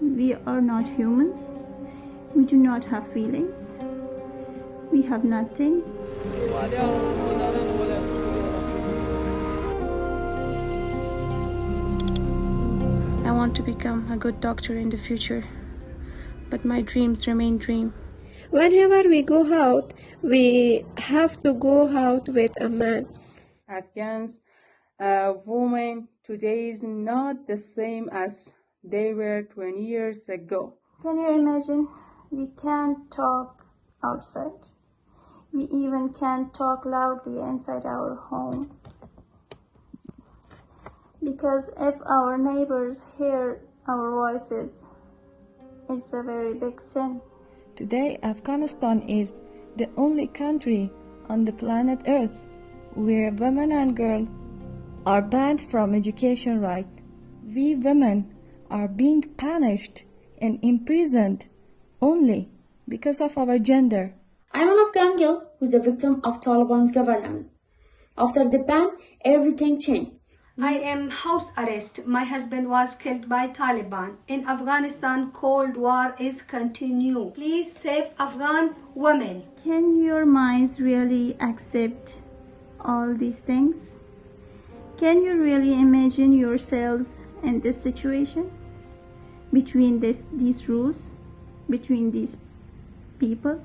We are not humans. We do not have feelings. We have nothing. I want to become a good doctor in the future, but my dreams remain dreams. Whenever we go out, we have to go out with a man. Afghans, women today is not the same as they were 20 years ago. Can you imagine? We can't talk outside. We even can't talk loudly inside our home. Because if our neighbors hear our voices, it's a very big sin. Today, Afghanistan is the only country on the planet Earth where women and girls are banned from education right. We women are being punished and imprisoned only because of our gender. I'm an Afghan girl who's a victim of Taliban's government. After the ban, everything changed. I am house arrest. My husband was killed by Taliban. In Afghanistan, Cold War is continue. Please save Afghan women. Can your minds really accept all these things? Can you really imagine yourselves in this situation? Between these rules? Between these people?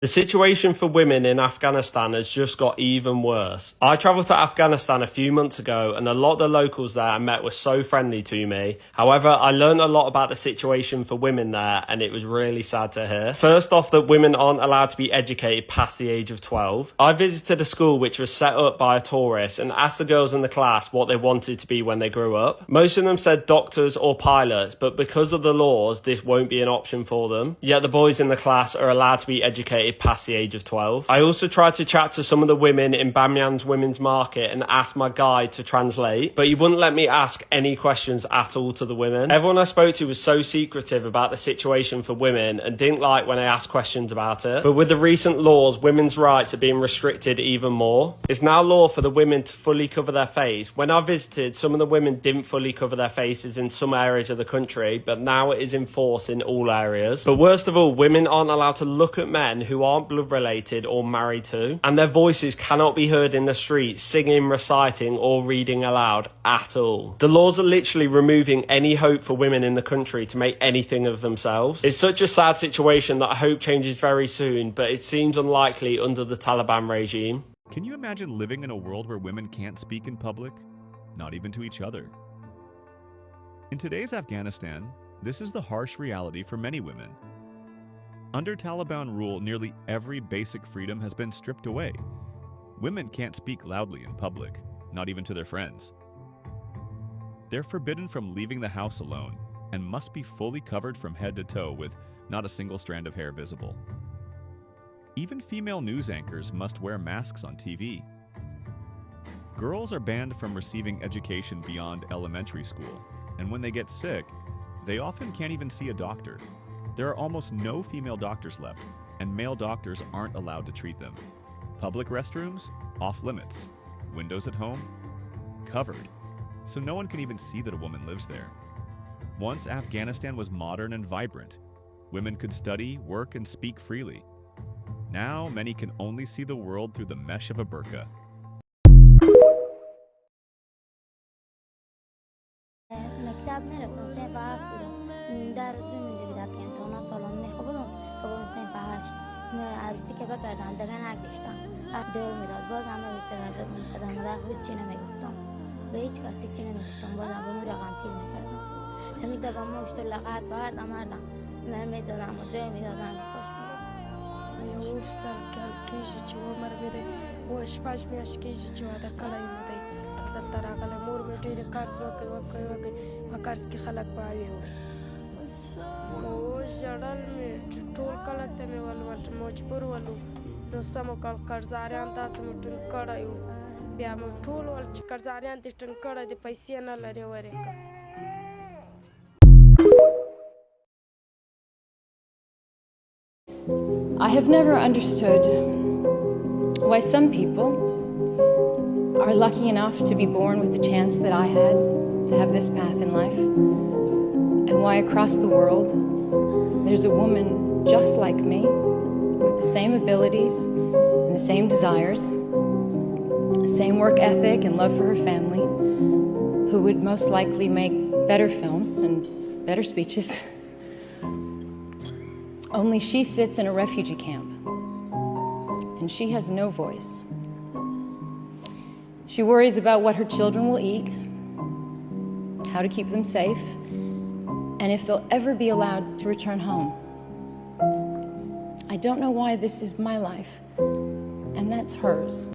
The situation for women in Afghanistan has just got even worse. I travelled to Afghanistan a few months ago and a lot of the locals there I met were so friendly to me. However, I learned a lot about the situation for women there and it was really sad to hear. First off, that women aren't allowed to be educated past the age of 12. I visited a school which was set up by a tourist and asked the girls in the class what they wanted to be when they grew up. Most of them said doctors or pilots, but because of the laws, this won't be an option for them. Yet the boys in the class are allowed to be educated past the age of 12. I also tried to chat to some of the women in Bamyan's women's market and asked my guide to translate, but he wouldn't let me ask any questions at all to the women. Everyone I spoke to was so secretive about the situation for women and didn't like when I asked questions about it. But with the recent laws, women's rights are being restricted even more. It's now law for the women to fully cover their face. When I visited, some of the women didn't fully cover their faces in some areas of the country, but now it is enforced in all areas. But worst of all, women aren't allowed to look at men who aren't blood related or married to, and their voices cannot be heard in the streets singing, reciting or reading aloud at all. The laws are literally removing any hope for women in the country to make anything of themselves. It's such a sad situation that I hope changes very soon, but it seems unlikely under the Taliban regime. Can you imagine living in a world where women can't speak in public? Not even to each other. In today's Afghanistan, this is the harsh reality for many women. Under Taliban rule, nearly every basic freedom has been stripped away. Women can't speak loudly in public, not even to their friends. They're forbidden from leaving the house alone and must be fully covered from head to toe with not a single strand of hair visible. Even female news anchors must wear masks on TV. Girls are banned from receiving education beyond elementary school, and when they get sick, they often can't even see a doctor. There are almost no female doctors left, and male doctors aren't allowed to treat them. Public restrooms? Off limits. Windows at home? Covered, so no one can even see that a woman lives there. Once Afghanistan was modern and vibrant. Women could study, work, and speak freely. Now, many can only see the world through the mesh of a burqa. مکتب میرفتم سه به هفت بودم در روز میمونده بیدم که امتحانا سالان نخوابم تا بودم سه به هشت عروسی که بکردم دیگه نگشتم دو میداد باز همه پدر مادر هیچی نمیگفتم به هیچ کسی چی نمیگفتم بازم به رقم تیر میکردم همین دفعه مشت لقت و هردم من میزدم و دو میدادم خوش میگفتم اور سر کل کیشی چی و مر میده و شپاش میاش کیشی چی و دا کلای میده دلته راغلی مور مې ډېرې قرض وکړ په قرض کې خلک پاوي وو ژړل مې چې ټول کله ته مې ولوټ مجبور ولو نو سمو کال قرضداریان داسې مو ټینګ کړی وو بیا مو ټول ول چې قرضداریان دې ټینګ کړی دي پیسې نه لري ورېکه I have never understood why some people are lucky enough to be born with the chance that I had to have this path in life, and why across the world there's a woman just like me with the same abilities and the same desires, the same work ethic and love for her family, who would most likely make better films and better speeches. Only she sits in a refugee camp, and she has no voice. She worries about what her children will eat, how to keep them safe, and if they'll ever be allowed to return home. I don't know why this is my life, and that's hers.